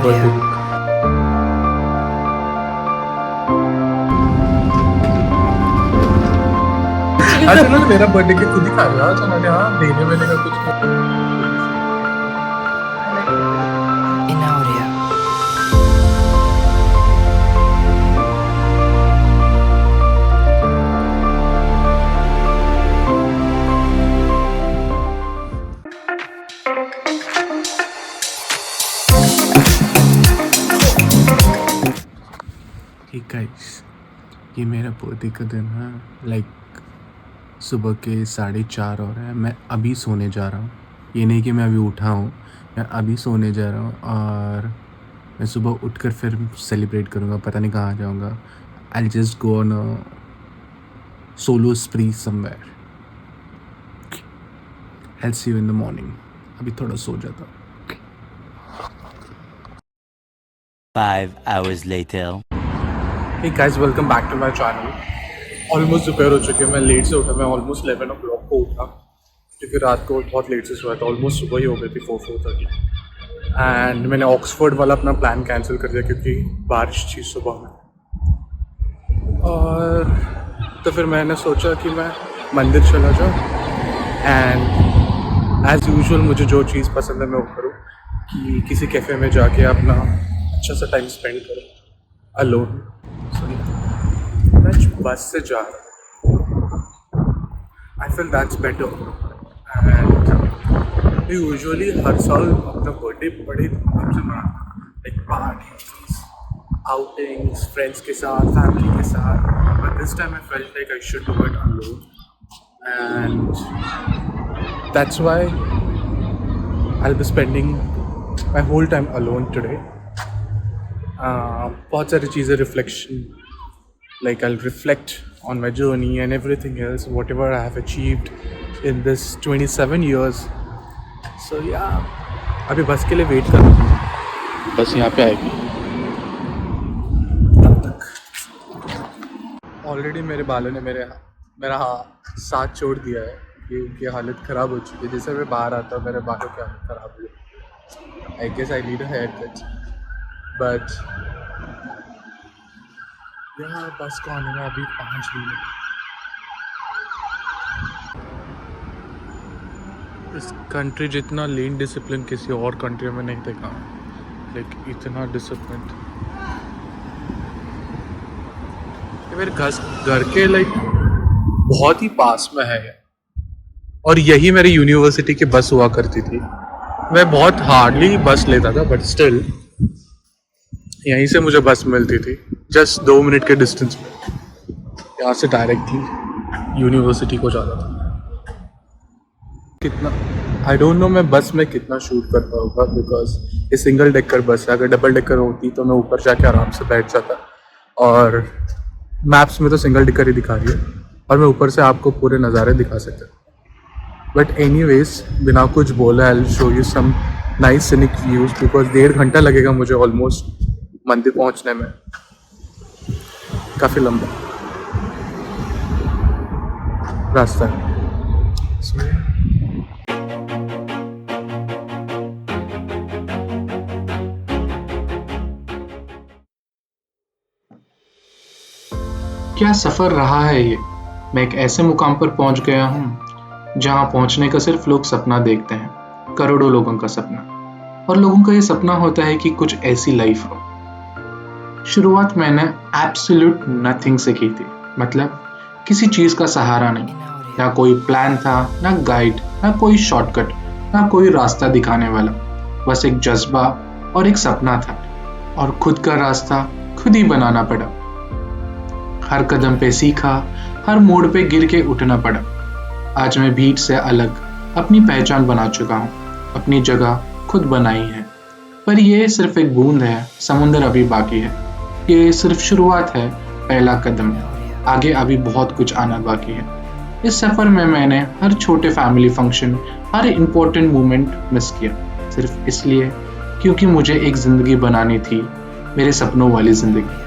Birthday. अच्छा ना मेरा बर्थडे के खुद ही खा लिया। अच्छा मैंने हाँ देने वेने का कुछ in audio. हे गाइस, ये मेरा बर्थडे का दिन है। लाइक सुबह के 4:30 हो रहा है। मैं अभी सोने जा रहा हूँ। ये नहीं कि मैं अभी उठा हूँ, मैं अभी सोने जा रहा हूँ और मैं सुबह उठकर फिर सेलिब्रेट करूँगा। पता नहीं कहाँ जाऊँगा। I just go on a solo spree somewhere. I see you in the morning. अभी थोड़ा सो जाता हूँ। 5 hours later. Hey guys, welcome back to my channel. Almost दोपहर हो चुकी है। मैं लेट से उठा। मैं ऑलमोस्ट 11 ओ क्लॉक को उठा क्योंकि रात को बहुत लेट से सोया था। ऑलमोस्ट सुबह ही हो गई थी 4-4:30। एंड मैंने ऑक्सफोर्ड वाला अपना प्लान कैंसिल कर दिया क्योंकि बारिश थी सुबह में। और तो फिर मैंने सोचा कि मैं मंदिर चला जाऊँ एंड एज़ यूजुअल मुझे जो चीज़ पसंद है मैं वो करूँ कि किसी कैफ़े में जाके अपना अच्छा सा टाइम स्पेंड करूँ अलोन। मैं बस से जा रहा हूँ। I feel that's better. And usually हर साल अपना बर्थडे बड़े धूमधाम से मनाता, लाइक पार्टीज, आउटिंग्स, फ्रेंड्स के साथ, फैमिली के साथ। But this time I felt like I should do it alone and that's why I will be spending my whole time alone today. बहुत सारी चीज़ें reflection, like I'll reflect on my journey and everything else, whatever I have achieved in this 27 years. So yeah, अभी बस के लिए wait कर रहा हूँ। बस यहाँ पे आएगी तब तक। ऑलरेडी मेरे बालों ने मेरा साथ छोड़ दिया है कि उनकी हालत ख़राब हो चुकी है। जैसे मैं बाहर आता हूँ मेरे बालों की हालत ख़राब हुई। I guess I need a haircut but यार बस को आने में अभी 5 मिनट। इस कंट्री जितना लीन डिसिप्लिन किसी और कंट्री में नहीं देखा। लाइक इतना डिसिप्लिन ये मेरे घर के लाइक बहुत ही पास में है ये। और यही मेरी यूनिवर्सिटी की बस हुआ करती थी। मैं बहुत हार्डली बस लेता था बट स्टिल यहीं से मुझे बस मिलती थी जस्ट 2 मिनट के डिस्टेंस में। यहाँ से डायरेक्टली यूनिवर्सिटी को जाता था। कितना आई डोंट नो मैं बस में कितना शूट कर पाऊँगा बिकॉज ये सिंगल डेकर बस है। अगर डबल डेकर होती तो मैं ऊपर जाके आराम से बैठ जाता। और मैप्स में तो सिंगल डेकर ही दिखा रही है और मैं ऊपर से आपको पूरे नज़ारे दिखा सकता। बट एनीवेज बिना कुछ बोला I will show you some nice scenic views because 1.5 घंटा लगेगा मुझे ऑलमोस्ट मंदिर पहुंचने में। काफ़ी लंबा रास्ता है। क्या सफ़र रहा है ये। मैं एक ऐसे मुकाम पर पहुंच गया हूं जहां पहुंचने का सिर्फ लोग सपना देखते हैं, करोड़ों लोगों का सपना। और लोगों का ये सपना होता है कि कुछ ऐसी लाइफ हो। शुरुआत मैंने एब्सोल्यूट नथिंग से की थी। मतलब किसी चीज़ का सहारा नहीं, ना कोई प्लान था, ना गाइड, ना कोई शॉर्टकट, ना कोई रास्ता दिखाने वाला। बस एक जज्बा और एक सपना था और खुद का रास्ता खुद ही बनाना पड़ा। हर कदम पे सीखा, हर मोड़ पे गिर के उठना पड़ा। आज मैं भीड़ से अलग अपनी पहचान बना चुका हूँ, अपनी जगह खुद बनाई है। पर ये सिर्फ एक बूंद है, समुंदर अभी बाकी है। ये सिर्फ शुरुआत है, पहला कदम है। आगे अभी बहुत कुछ आना बाकी है। इस सफ़र में मैंने हर छोटे फैमिली फंक्शन, हर इम्पोर्टेंट मोमेंट मिस किया, सिर्फ इसलिए क्योंकि मुझे एक ज़िंदगी बनानी थी, मेरे सपनों वाली ज़िंदगी।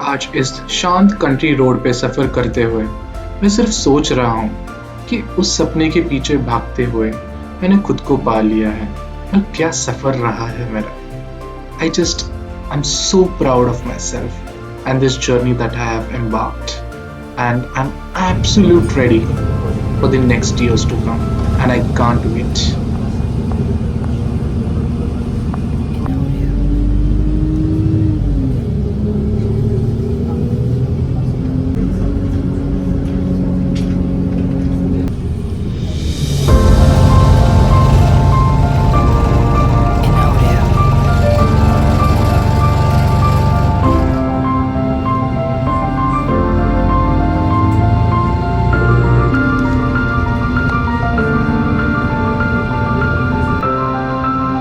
आज इस शांत कंट्री रोड पे सफ़र करते हुए मैं सिर्फ सोच रहा हूँ कि उस सपने के पीछे भागते हुए मैंने खुद को पा लिया है। और क्या सफ़र रहा है मेरा। I'm so proud of myself and this journey that I have embarked. And I'm absolute ready for the next years to come. And I can't wait. In audio.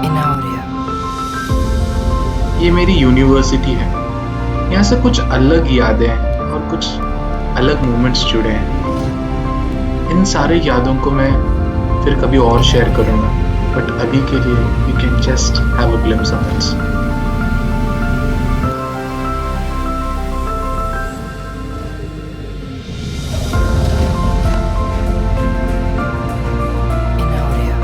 In audio. ये मेरी यूनिवर्सिटी है। यहाँ से कुछ अलग यादें और कुछ अलग मोमेंट्स जुड़े हैं। इन सारे यादों को मैं फिर कभी और शेयर करूँगा, बट अभी के लिए you can just have a glimpse of it. In audio.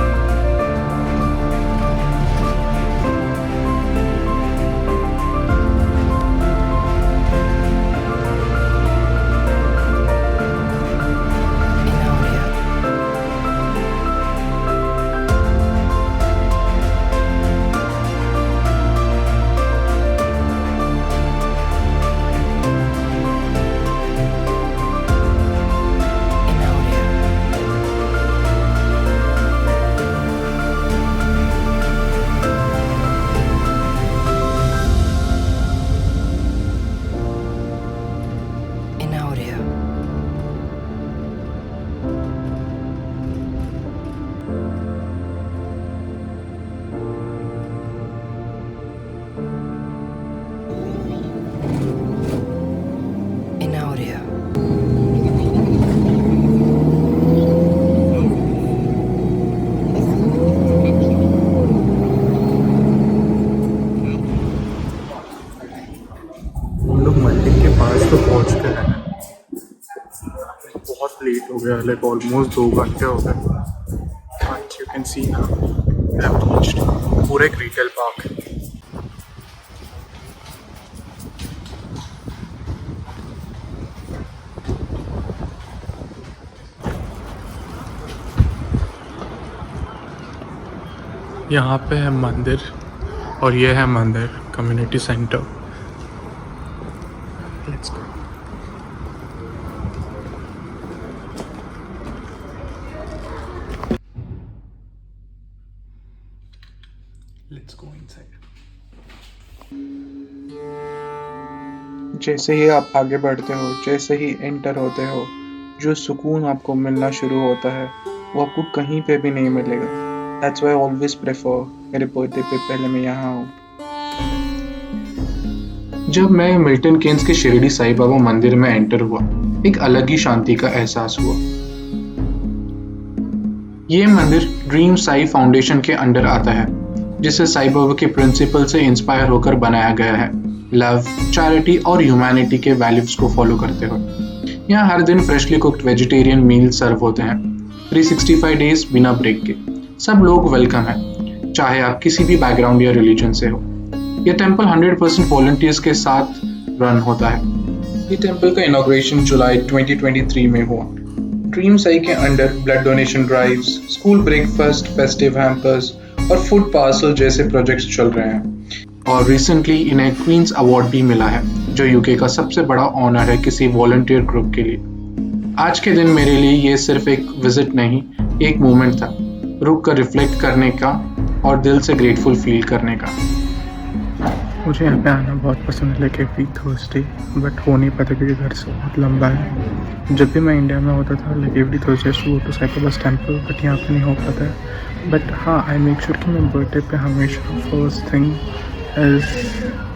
In audio. In audio. In audio. In audio. हम लोग मंदिर के पास तो पहुंच गए हैं। बहुत लेट हो गया, लाइक ऑलमोस्ट 2 घंटे हो गए। बट यू कैन सी ना, आई हैव रीच्ड। पूरा एक रिटेल पार्क है। यहाँ पे है मंदिर और ये है मंदिर community centre. Let's go. Let's go inside. जैसे ही आप आगे बढ़ते हो, जैसे ही एंटर होते हो, जो सुकून आपको मिलना शुरू होता है वो आपको कहीं पे भी नहीं मिलेगा। That's why I always prefer मेरे बर्थडे पे पहले मैं यहाँ आऊँ। जब मैं मिल्टन केन्स के शिरडी साईं बाबा मंदिर में एंटर हुआ, एक अलग ही शांति का एहसास हुआ। ये मंदिर ड्रीम साई फाउंडेशन के अंडर आता है, जिसे साईं बाबा के प्रिंसिपल से इंस्पायर होकर बनाया गया है। लव, चैरिटी और ह्यूमैनिटी के वैल्यूज को फॉलो करते हुए यहाँ हर दिन फ्रेशली कुक्ड वेजिटेरियन मील सर्व होते हैं, 365 डेज बिना ब्रेक के। सब लोग वेलकम है, चाहे आप किसी भी बैकग्राउंड या रिलीजन से हो। ये टेंपल 100% वॉलंटियर्स के साथ रन होता है। ये टेंपल का इनॉग्रेशन जुलाई 2023 में हुआ। ड्रीम साई के under blood donation drives, school breakfast, festive hampers और फूड पार्सल जैसे प्रोजेक्ट्स चल रहे हैं। और रिसेंटली इन्हें क्वींस अवार्ड भी मिला है, जो यूके का सबसे बड़ा ऑनर है किसी वॉलंटियर ग्रुप के लिए। आज के दिन मेरे लिए ये सिर्फ एक विजिट नहीं, एक मोमेंट था, रुक कर रिफ्लेक्ट करने का और दिल से ग्रेटफुल फील करने का। मुझे यहाँ पे आना बहुत पसंद है, लाइक एवरी थर्सडे, बट हो नहीं पाता क्योंकि घर से बहुत लंबा है। जब भी मैं इंडिया में होता था, like every Thursday to go to Sai Baba's temple, but यहाँ पे नहीं हो पाता है। बट हाँ, आई मेक श्योर कि मैं बर्थडे पे हमेशा first thing is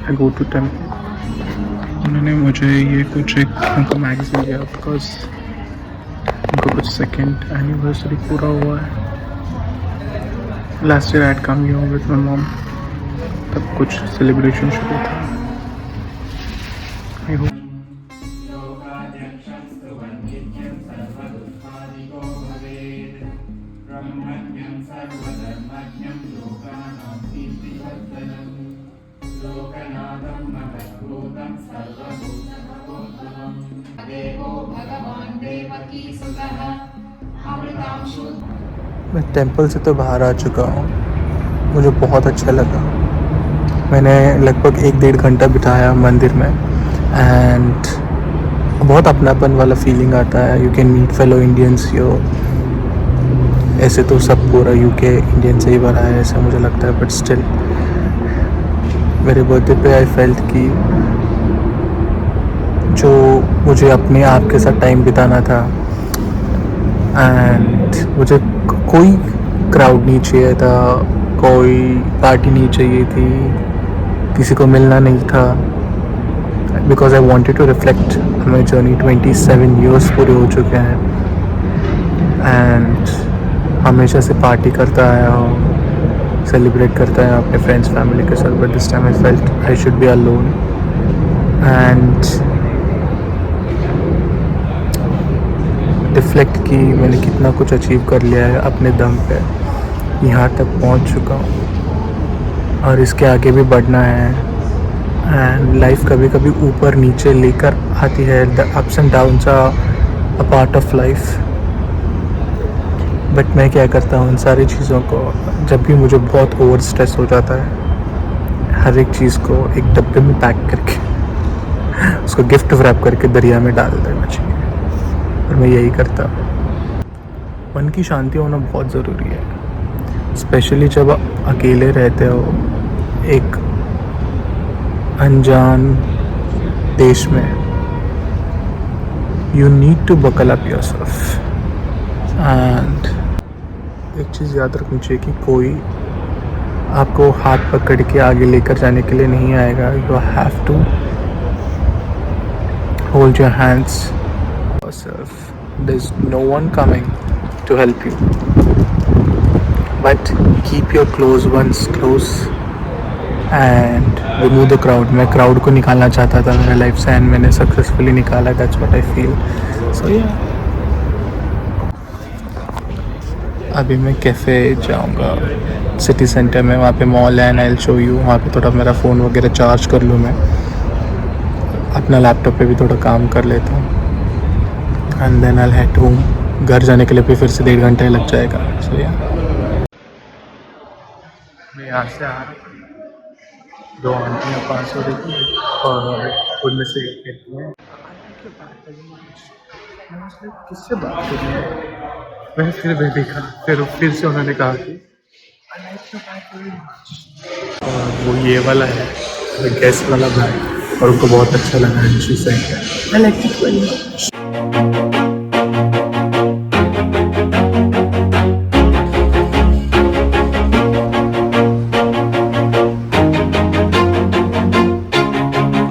I go to temple. उन्होंने मुझे ये कुछ एक उनका मैगजीन दिया, बिकॉज उनका कुछ 2nd एनिवर्सरी पूरा हुआ है। Last year I had come here with my mom, तब कुछ सेलिब्रेशन शुरू था। आई होप मैं टेंपल से तो बाहर आ चुका हूँ। मुझे बहुत अच्छा लगा। मैंने लगभग 1-1.5 घंटा बिताया मंदिर में एंड बहुत अपनापन वाला फीलिंग आता है। You can meet fellow Indians yo. ऐसे तो सब पूरा यूके इंडियन से ही भरा है ऐसा मुझे लगता है, बट स्टिल मेरे बर्थडे पे आई फेल्ट कि जो मुझे अपने आप के साथ टाइम बिताना था एंड मुझे कोई क्राउड नहीं चाहिए था, कोई पार्टी नहीं चाहिए थी, किसी को मिलना नहीं था, because I wanted to reflect my journey. 27 years पूरे हो चुके हैं एंड हमेशा से पार्टी करता आया हूँ, सेलिब्रेट करता है अपने फ्रेंड्स फैमिली के साथ, but this time I felt I should be alone and reflect की मैंने कितना कुछ अचीव कर लिया है अपने दम पे, यहाँ तक पहुँच चुका हूँ और इसके आगे भी बढ़ना है। एंड लाइफ कभी कभी ऊपर नीचे लेकर आती है, the ups and downs are a part of life, but मैं क्या करता हूँ इन सारी चीज़ों को, जब भी मुझे बहुत ओवर स्ट्रेस हो जाता है, हर एक चीज़ को एक डब्बे में पैक करके उसको गिफ्ट रैप करके दरिया में डाल देना चाहिए और मैं यही करता हूँ। मन की शांति होना बहुत ज़रूरी है, स्पेशली जब आप अकेले रहते हो एक अनजान देश में। You need to buckle up yourself and एक चीज़ याद रखनी चाहिए कि कोई आपको हाथ पकड़ के आगे लेकर जाने के लिए नहीं आएगा। You have to hold your hands yourself. There's no one coming to help you, but keep your close ones close and remove the crowd. मैं crowd को निकालना चाहता था मेरे लाइफ से एंड मैंने सक्सेसफुली निकाला। That's what I feel. So yeah. अभी मैं कैफ़े जाऊँगा सिटी सेंटर में, वहाँ पे मॉल है and I will show you. वहाँ पे थोड़ा मेरा फ़ोन वगैरह चार्ज कर लूँ, मैं अपना लैपटॉप पे भी थोड़ा काम कर लेता हूँ and then I will head home. घर जाने के लिए भी फिर से 1.5 घंटा लग जाएगा। सो या मैं यहाँ से आ रहा हूँ, 2 आंटियाँ पास हो रही थी और उनमें से एक कहती है किससे बात करनी है। मैंने फिर भी देखा, फिर से उन्होंने कहा कि और वो ये वाला है गेस्ट वाला भाई और उनको बहुत अच्छा लगा है। She said I like it very much.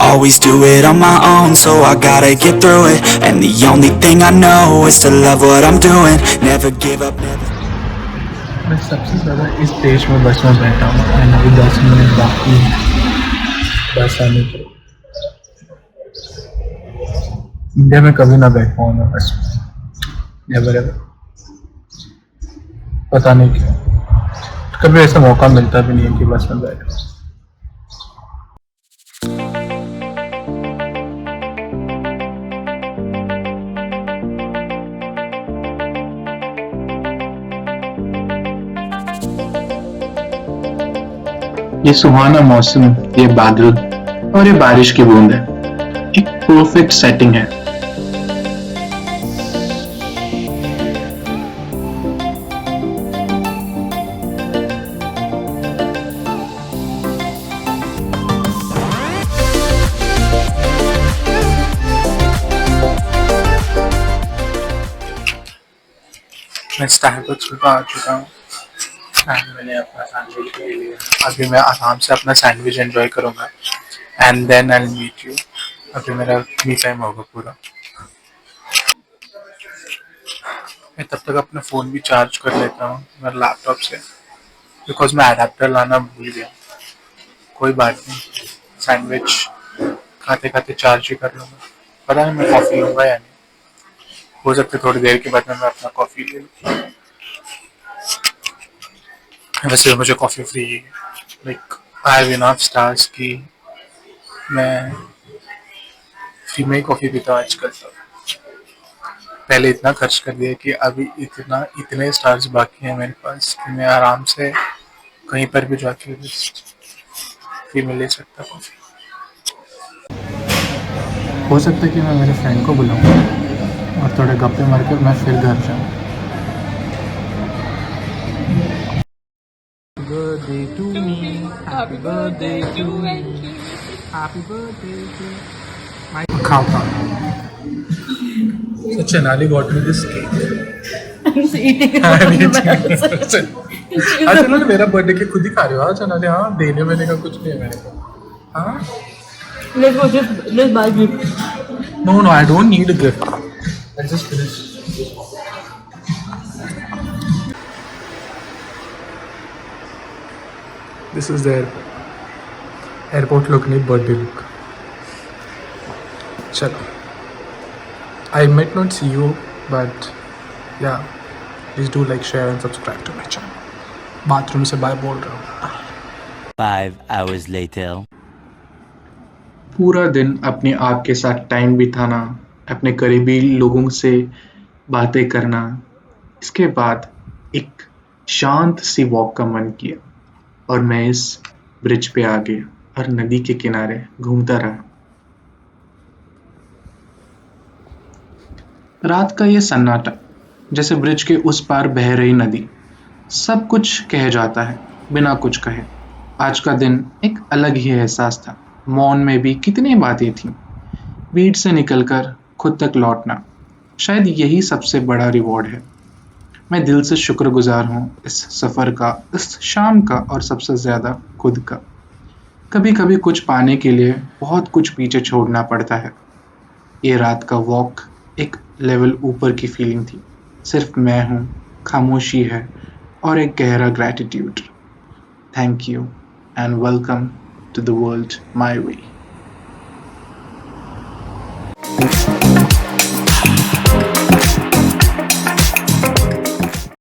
Always do it on my own, so I gotta get through it. And the only thing I know is to love what I'm doing. Never give up, never. मैं सबसे ज़्यादा इस देश में बस में बैठा हूँ एंड अभी 10 मिनट बाकी है बस आने के। इंडिया में कभी ना बैठ पाऊँ मैं बस में, नेवर एवर। पता नहीं क्यों, कभी ऐसा मौका मिलता भी नहीं है कि बस में बैठूँ। ये सुहाना मौसम, ये बादल और ये बारिश की बूंद है, एक परफेक्ट सेटिंग है। मैं स्टारबक्स में आ चुका हूँ एंड मैंने अपना सैंडविच ले लिया। अभी मैं आराम से अपना सैंडविच एंजॉय करूँगा and then I will meet you. अभी मेरा मी टाइम होगा पूरा। मैं तब तक अपना फ़ोन भी चार्ज कर लेता हूँ मेरे लैपटॉप से, बिकॉज मैं अडेप्टर लाना भूल गया। कोई बात नहीं, सैंडविच खाते खाते चार्ज ही कर लूँगा। पता नहीं मैं कॉफ़ी लूँगा या नहीं, हो सकता है थोड़ी देर के बाद मैं अपना कॉफ़ी ले लूँ। वैसे मुझे coffee free like I have enough stars कि मैं फ्री में कॉफी पीता हूँ आजकल। तो पहले इतना खर्च कर दिया कि अभी इतने स्टार्स बाकी हैं मेरे पास कि मैं आराम से कहीं पर भी जाके फ्री में ले सकता कॉफी। हो सकता है कि मैं मेरे फ्रेंड को बुलाऊँ और थोड़े गप्पे मार कर मैं फिर घर जाऊँ। Birthday to me, happy birthday to me, happy birthday to खाओ खाओ। So Chenali got me this cake. I'm eating it हाँ, from नहीं, the back. अच्छा चलो मेरा बर्थडे केक खुद ही खा रहे हो। हाँ चनाली, हाँ देने वेने का कुछ नहीं है मेरे को। हाँ Let's buy gift. no I don't need a gift. I'll just finish. This is the airport look नहीं birthday look. चलो I might not see you but yeah please do like share and subscribe to my channel. Bathroom से bye बोल रहा हूँ। 5 hours later. पूरा दिन अपने आप के साथ टाइम बिताना, अपने करीबी लोगों से बातें करना, इसके बाद एक शांत सी वॉक का मन किया और मैं इस ब्रिज पे आ गया और नदी के किनारे घूमता रहा। रात का ये सन्नाटा, जैसे ब्रिज के उस पार बह रही नदी, सब कुछ कह जाता है बिना कुछ कहे। आज का दिन एक अलग ही एहसास था। मौन में भी कितनी बातें थीं। भीड़ से निकलकर खुद तक लौटना, शायद यही सबसे बड़ा रिवॉर्ड है। मैं दिल से शुक्रगुजार हूँ इस सफ़र का, इस शाम का और सबसे ज़्यादा खुद का। कभी कभी कुछ पाने के लिए बहुत कुछ पीछे छोड़ना पड़ता है। ये रात का वॉक एक लेवल ऊपर की फीलिंग थी। सिर्फ मैं हूँ, खामोशी है और एक गहरा gratitude. Thank you and welcome to the world my way.